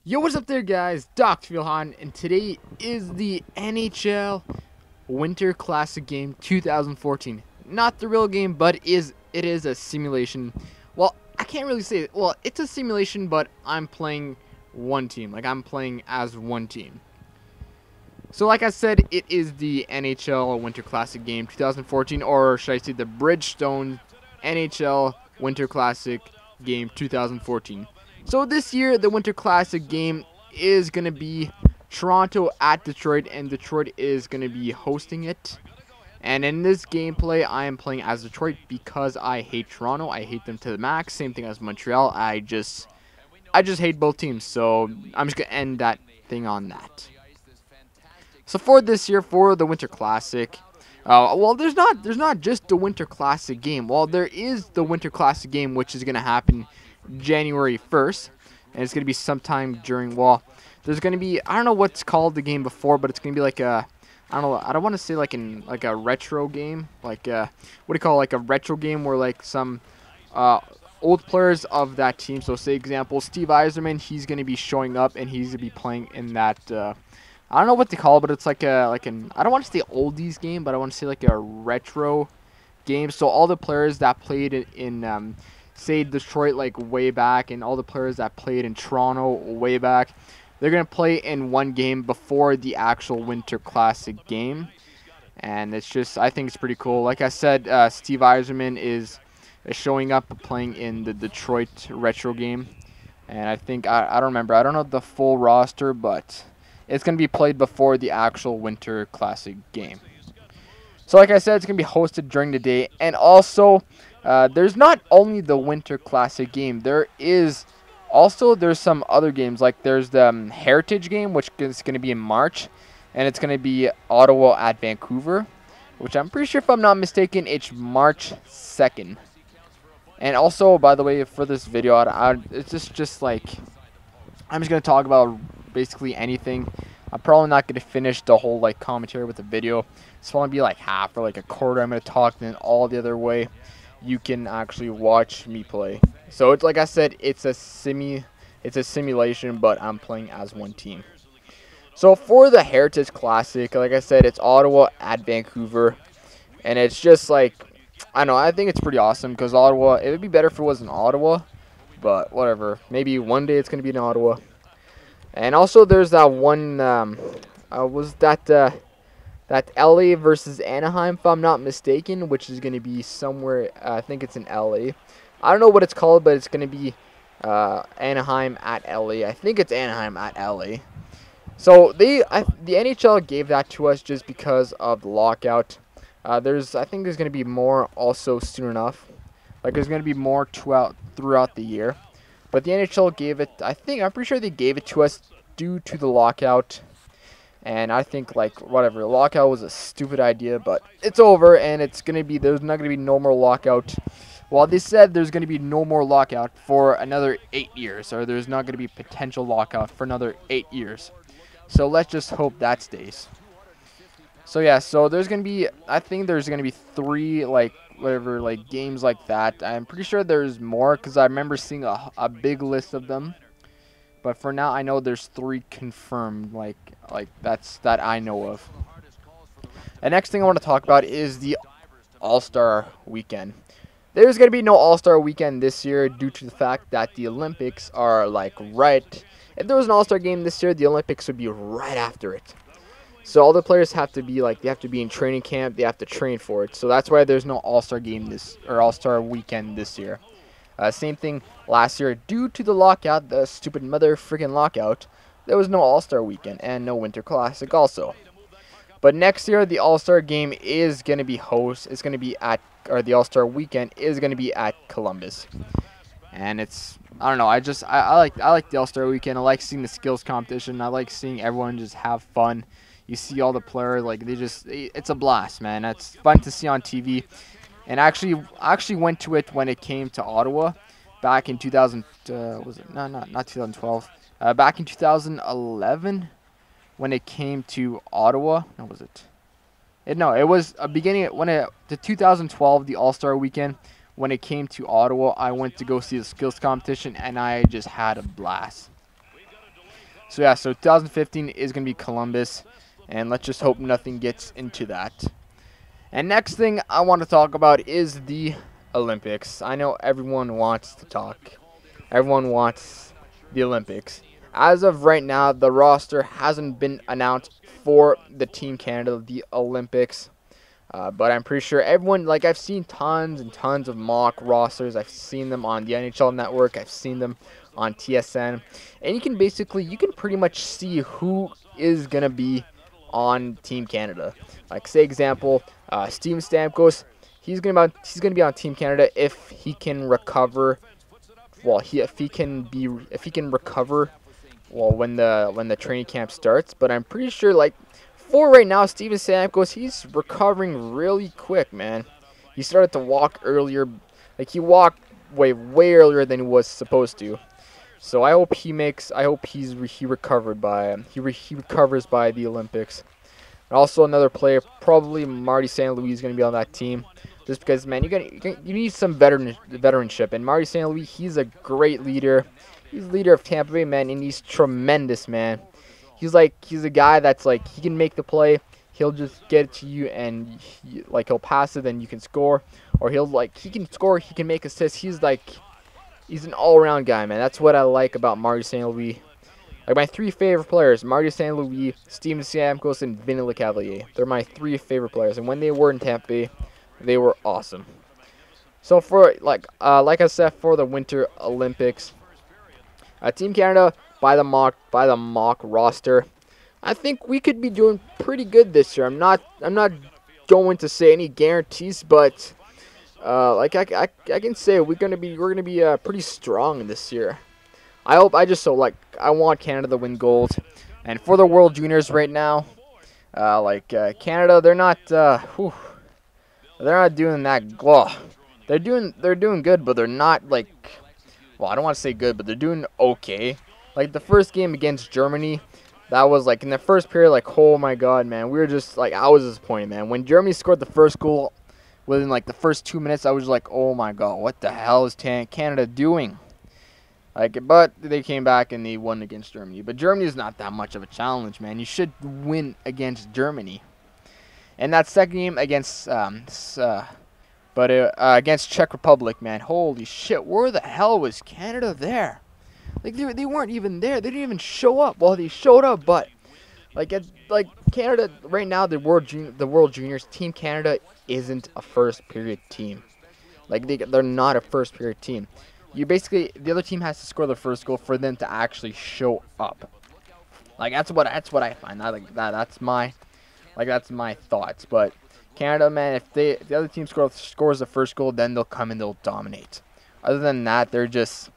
Yo, what's up there, guys? Dr. Vilhan, and today is the NHL Winter Classic Game 2014. Not the real game, but it is a simulation. Well, I can't really say it. Well, it's a simulation, but I'm playing one team. Like, I'm playing as one team. So, like I said, it is the NHL Winter Classic Game 2014, or should I say the Bridgestone NHL Winter Classic Game 2014. So this year, the Winter Classic game is going to be Toronto at Detroit, and Detroit is going to be hosting it. And in this gameplay, I am playing as Detroit because I hate Toronto. I hate them to the max. Same thing as Montreal. I just hate both teams. So I'm just going to end that thing on that. So for this year, for the Winter Classic, well, there's not just the Winter Classic game. Well, there is the Winter Classic game, which is going to happen January 1st, and it's going to be sometime during, well, there's going to be, I don't know what's called the game before, but it's going to be like a, I don't know, I don't want to say like a retro game, like what do you call it, like a retro game where like some old players of that team, so say example, Steve Yzerman, he's going to be showing up and he's going to be playing in that, I don't know what they call it, but it's like an, I don't want to say oldies game, but I want to say like a retro game, so all the players that played in say Detroit like way back, and all the players that played in Toronto way back, they're gonna play in one game before the actual Winter Classic game, and it's just, I think it's pretty cool. Like I said, Steve Yzerman is showing up playing in the Detroit retro game, and I think I don't remember, I don't know the full roster, but it's gonna be played before the actual Winter Classic game. So like I said, it's going to be hosted during the day. And also, there's not only the Winter Classic game. There's some other games. Like there's the Heritage game, which is going to be in March. And it's going to be Ottawa at Vancouver, which I'm pretty sure, if I'm not mistaken, it's March 2nd. And also, by the way, for this video, it's just like, I'm just going to talk about basically anything. I'm probably not going to finish the whole like commentary with the video. It's going to be like half or like a quarter. I'm going to talk, then all the other way you can actually watch me play. So it's like I said, it's a simulation, but I'm playing as one team. So for the Heritage Classic, like I said, it's Ottawa at Vancouver, and it's just like, I don't know, I think it's pretty awesome because Ottawa, it would be better if it was in Ottawa, but whatever. Maybe one day it's going to be in Ottawa. And also, there's that one, was that LA versus Anaheim, if I'm not mistaken, which is going to be somewhere, I think it's in LA. I don't know what it's called, but it's going to be Anaheim at LA. I think it's Anaheim at LA. So, the NHL gave that to us just because of the lockout. I think there's going to be more also soon enough. Like, there's going to be more throughout the year. But the NHL gave it, I'm pretty sure they gave it to us due to the lockout. And I think, like, whatever, the lockout was a stupid idea, but it's over, and there's not going to be no more lockout. Well, they said there's going to be no more lockout for another 8 years, or there's not going to be potential lockout for another 8 years. So let's just hope that stays. So yeah, so there's going to be, I think there's going to be 3, like, whatever, like, games like that. I'm pretty sure there's more, because I remember seeing a big list of them. But for now, I know there's 3 confirmed, like that I know of. The next thing I want to talk about is the All-Star Weekend. There's going to be no All-Star Weekend this year due to the fact that the Olympics are, like, right. If there was an All-Star game this year, the Olympics would be right after it. So all the players have to be, like, they have to be in training camp. They have to train for it. So that's why there's no All-Star game or All-Star Weekend this year. Same thing last year. Due to the lockout, the stupid mother freaking lockout, there was no All-Star Weekend and no Winter Classic also. But next year, the All-Star game is going to be the All-Star Weekend is going to be at Columbus. And it's, I don't know, I like the All-Star Weekend. I like seeing the skills competition. I like seeing everyone just have fun. You see all the players, like, it's a blast, man. It's fun to see on TV. And I actually went to it when it came to Ottawa back in 2000, was it? No, not 2012. Back in 2011 when it came to Ottawa. No, was it? No, it was a beginning the 2012, the All-Star Weekend. When it came to Ottawa, I went to go see the skills competition, and I just had a blast. So yeah, so 2015 is going to be Columbus, and let's just hope nothing gets into that. And next thing I want to talk about is the Olympics. I know everyone wants to talk. Everyone wants the Olympics. As of right now, the roster hasn't been announced for the Team Canada, the Olympics. But I'm pretty sure everyone, like I've seen tons and tons of mock rosters. I've seen them on the NHL Network. I've seen them on TSN. And you can pretty much see who is going to be on Team Canada. Like, say example, Steven Stamkos, he's gonna be on Team Canada if he can recover. Well, if he can recover, well, when the training camp starts. But I'm pretty sure, like, for right now, Steven Stamkos, he's recovering really quick, man. He started to walk earlier, like he walked way earlier than he was supposed to. So I hope he recovers by the Olympics. And also another player, probably Marty St. Louis, is going to be on that team. Just because, man, you need some veteranship. And Marty St. Louis, he's a great leader. He's the leader of Tampa Bay, man, and he's tremendous, man. He's a guy that's like, he can make the play. He'll just get it to you, and he'll pass it, then you can score. Or he can score, he can make assists. He's an all-around guy, man. That's what I like about Marty St. Louis. Like, my three favorite players, Marty St. Louis, Steven Stamkos, and Vinny LeCavalier. They're my three favorite players. And when they were in Tampa Bay, they were awesome. So for, like I said, for the Winter Olympics, Team Canada, by the mock roster, I think we could be doing pretty good this year. I'm not going to say any guarantees, but I can say we're gonna be pretty strong this year. I want Canada to win gold. And for the World Juniors right now, Canada, they're not doing that. Oh, they're doing good, but they're not like, well, I don't want to say good, but they're doing okay. Like the first game against Germany, that was like in the first period, like, oh my god, man, we were just like, I was disappointed, man. When Germany scored the first goal within like the first 2 minutes, I was like, oh my god, what the hell is Canada doing? But they came back and they won against Germany. But Germany is not that much of a challenge, man. You should win against Germany. And that second game against against Czech Republic, man, holy shit, where the hell was Canada there? Like they weren't even there. They didn't even show up. Well, they showed up, but like Canada right now, the World Juniors, Team Canada isn't a first period team. Like they're not a first period team. The other team has to score the first goal for them to actually show up. Like that's what I find. That's my thoughts. But Canada, man, if the other team scores the first goal, then they'll come and they'll dominate. Other than that, they're just,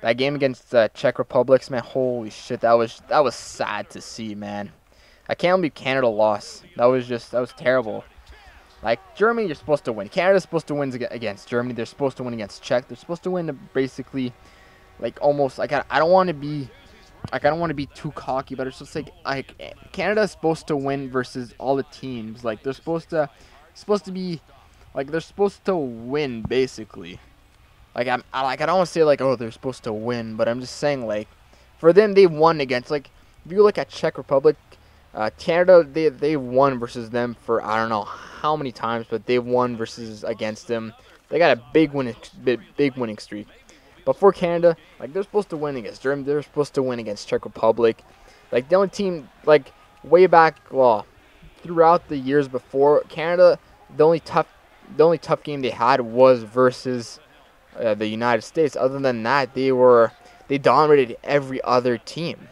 that game against the Czech Republic, man, holy shit, that was sad to see, man. I can't believe Canada lost. That was terrible. Like, Germany, you're supposed to win. Canada's supposed to win against Germany. They're supposed to win against Czech. They're supposed to win basically, like, almost, like, I don't want to be too cocky, but it's just like Canada's supposed to win versus all the teams. Like, they're supposed to win, basically. Like, I don't want to say, like, oh, they're supposed to win, but I'm just saying, like, for them, they won against, like, if you look at Czech Republic, Canada, they won versus them for I don't know how many times, but they won against them. They got a big winning streak. But for Canada, like, they're supposed to win against Germany. They're supposed to win against Czech Republic. Like, the only team, like, way back, well, throughout the years before, Canada, the only tough game they had was versus the United States. Other than that, they dominated every other team.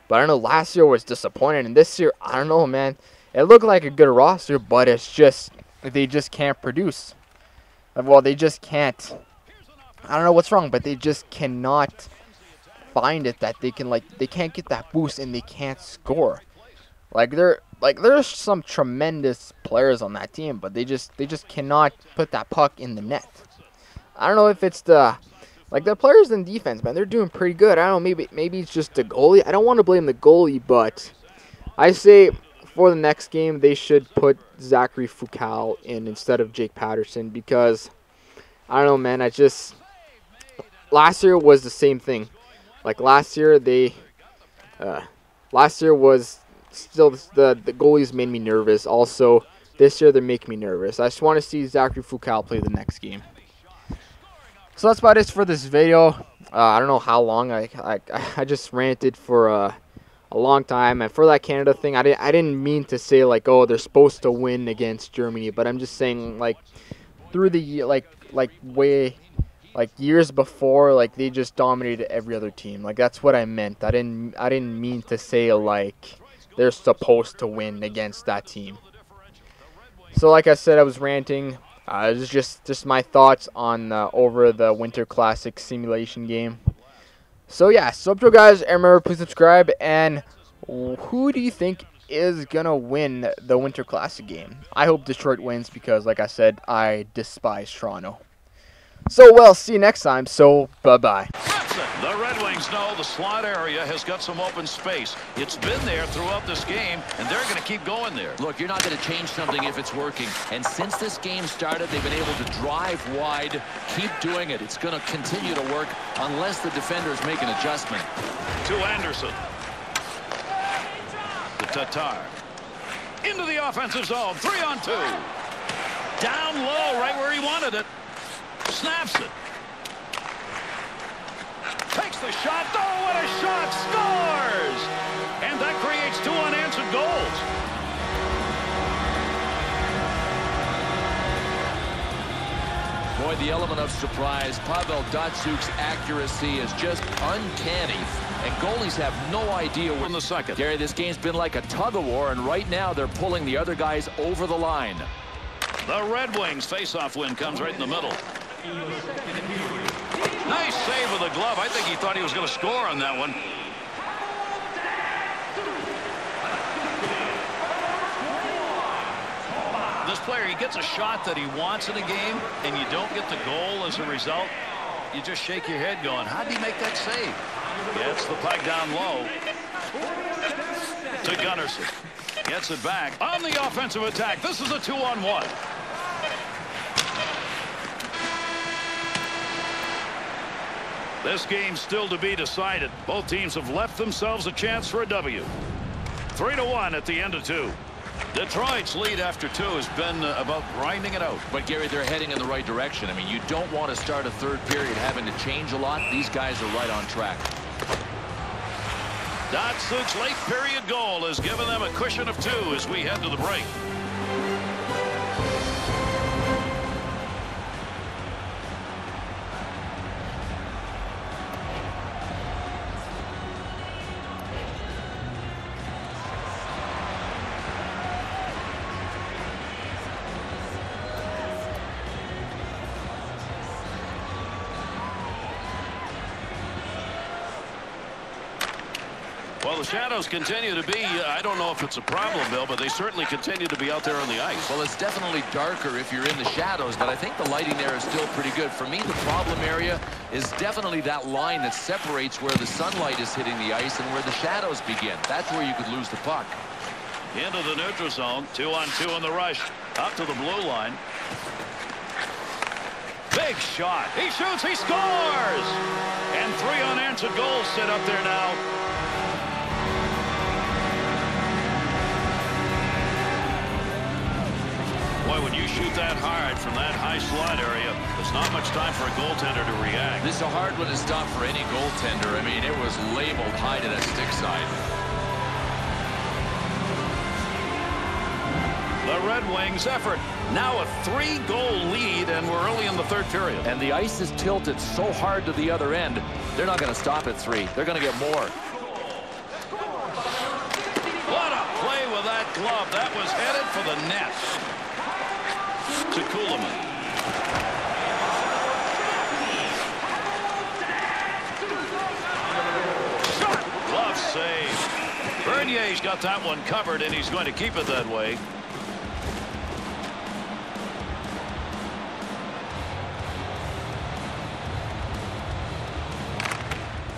But I don't know, last year was disappointing, and this year, I don't know, man. It looked like a good roster, but it's just, they just can't produce. Well, they just can't. I don't know what's wrong, but they just cannot find it that they can, like, they can't get that boost and they can't score. There's some tremendous players on that team, but they just cannot put that puck in the net. I don't know if it's the players in defense, man, they're doing pretty good. I don't know, maybe it's just the goalie. I don't want to blame the goalie, but I say for the next game they should put Zachary Fucal in instead of Jake Patterson, because I don't know, man, last year was the same thing. Like, last year they Last year was still the goalies made me nervous. Also, this year they're making me nervous. I just want to see Zachary Fucal play the next game. So that's about it for this video. I don't know how long. I just ranted for a long time, and for that Canada thing, I didn't mean to say like, oh, they're supposed to win against Germany, but I'm just saying like through the year, like years before, like they just dominated every other team. Like that's what I meant. I didn't mean to say like they're supposed to win against that team. So like I said, I was ranting. It was just my thoughts on over the Winter Classic simulation game. So yeah, so up to you guys, and remember, please subscribe. And who do you think is gonna win the Winter Classic game? I hope Detroit wins because, like I said, I despise Toronto. So well, see you next time. So bye-bye. The Red Wings know the slot area has got some open space. It's been there throughout this game, and they're going to keep going there. Look, you're not going to change something if it's working. And since this game started, they've been able to drive wide, keep doing it. It's going to continue to work unless the defenders make an adjustment. To Anderson. The Tatar. Into the offensive zone. 3-on-2. Down low, right where he wanted it. Snaps it. Takes the shot. Oh, what a shot. Scores! And that creates 2 unanswered goals. Boy, the element of surprise. Pavel Datsuk's accuracy is just uncanny. And goalies have no idea in the second. Gary, this game's been like a tug-of-war, and right now they're pulling the other guys over the line. The Red Wings face-off win comes right in the middle. Nice save with the glove. I think he thought he was going to score on that one. This player, he gets a shot that he wants in a game, and you don't get the goal as a result. You just shake your head going, how did he make that save? Gets the puck down low. To Gunnarsson. Gets it back. On the offensive attack. This is a 2-on-1. This game's still to be decided. Both teams have left themselves a chance for a W. 3-1 at the end of 2. Detroit's lead after 2 has been about grinding it out. But, Gary, they're heading in the right direction. I mean, you don't want to start a third period having to change a lot. These guys are right on track. Datsuk's late period goal has given them a cushion of 2 as we head to the break. Well, the shadows continue to be, I don't know if it's a problem, Bill, but they certainly continue to be out there on the ice. Well, it's definitely darker if you're in the shadows, but I think the lighting there is still pretty good. For me, the problem area is definitely that line that separates where the sunlight is hitting the ice and where the shadows begin. That's where you could lose the puck. Into the neutral zone. 2-on-2 in the rush. Out to the blue line. Big shot. He shoots. He scores. And 3 unanswered goals sit up there now. Boy, when you shoot that hard from that high slot area, there's not much time for a goaltender to react. This is a hard one to stop for any goaltender. I mean, it was labeled high to that stick side. The Red Wings effort. Now a 3-goal lead, and we're early in the third period. And the ice is tilted so hard to the other end, they're not going to stop at 3. They're going to get more. What a play with that glove. That was headed for the net. To Kuhlman. Shot. Glove save. Bernier's got that one covered, and he's going to keep it that way.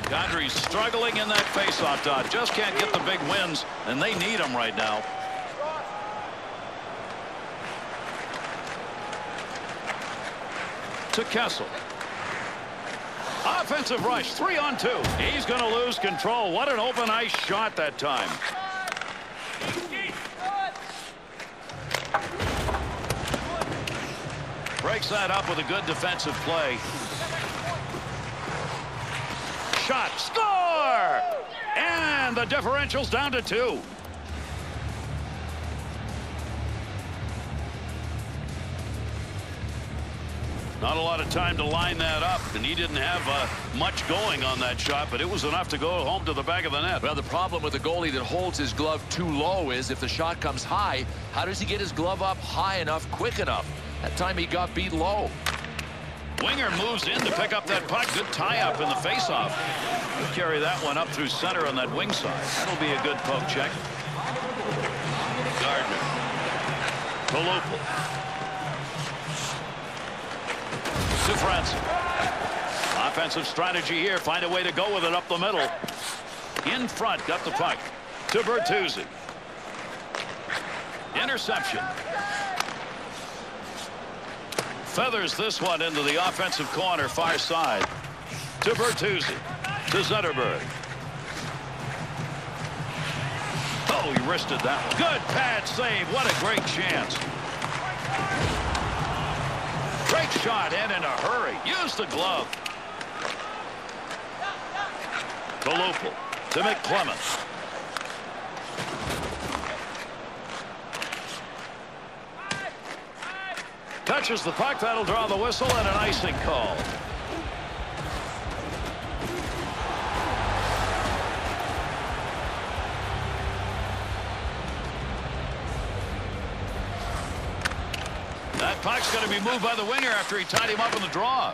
Kadri's struggling in that faceoff dot. Just can't get the big wins, and they need them right now. To Kessel. Off Offensive rush, 3-on-2. He's going to lose control. What an open ice shot that time. Breaks that up with a good defensive play. Shot, score! And the differential's down to 2. Not a lot of time to line that up, and he didn't have much going on that shot, but it was enough to go home to the back of the net. Well, the problem with a goalie that holds his glove too low is if the shot comes high, how does he get his glove up high enough, quick enough? That time he got beat low. Winger moves in to pick up that puck. Good tie-up in the face-off. He'll carry that one up through center on that wing side. That'll be a good poke check. Gardner. Kolopel. Offensive strategy here. Find a way to go with it up the middle. In front. Got the puck. To Bertuzzi. Interception. Feathers this one into the offensive corner far side. To Bertuzzi. To Zetterberg. Oh, he wristed that one. Good pad save. What a great chance. Great shot in a hurry. Use the glove. Kolopel to McClemens. Touches the puck. That'll draw the whistle and an icing call. That puck's going to be moved by the winger after he tied him up in the draw.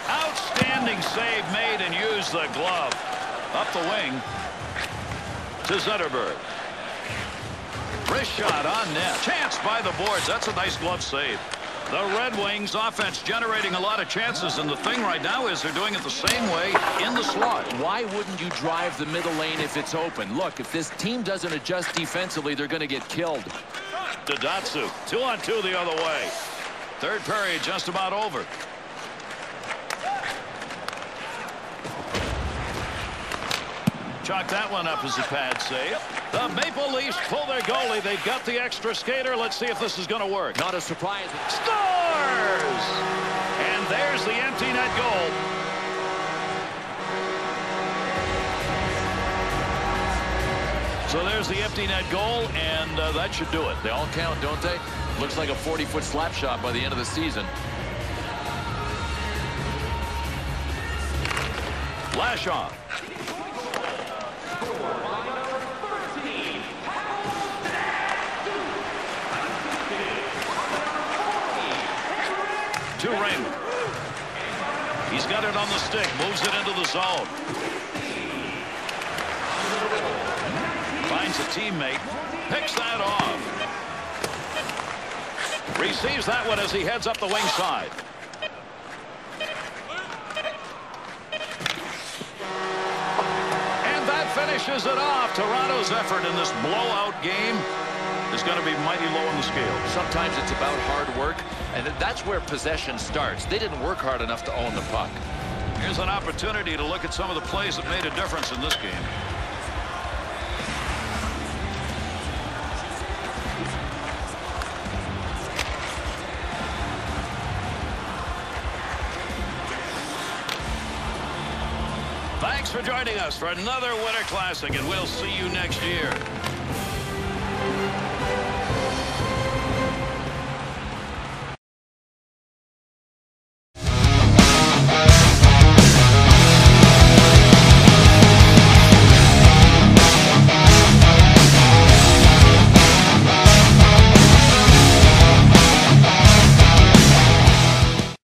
Outstanding save made and used the glove. Up the wing to Zetterberg. Wrist shot on net. Chance by the boards. That's a nice glove save. The Red Wings offense generating a lot of chances, and the thing right now is they're doing it the same way in the slot. Why wouldn't you drive the middle lane if it's open? Look, if this team doesn't adjust defensively, they're going to get killed. To Datsyuk. 2-on-2 the other way. Third period just about over. Chalk that one up as a pad save. The Maple Leafs pull their goalie. They've got the extra skater. Let's see if this is going to work. Not a surprise. Scores! And there's the empty net goal. So there's the empty net goal, and that should do it. They all count, don't they? Looks like a 40-foot slap shot by the end of the season. Lashoff. To Raymond. He's got it on the stick. Moves it into the zone. Finds a teammate. Picks that off. Receives that one as he heads up the wing side. And that finishes it off. Toronto's effort in this blowout game is going to be mighty low on the scale. Sometimes it's about hard work, and that's where possession starts. They didn't work hard enough to own the puck. Here's an opportunity to look at some of the plays that made a difference in this game. Thanks for joining us for another Winter Classic, and we'll see you next year.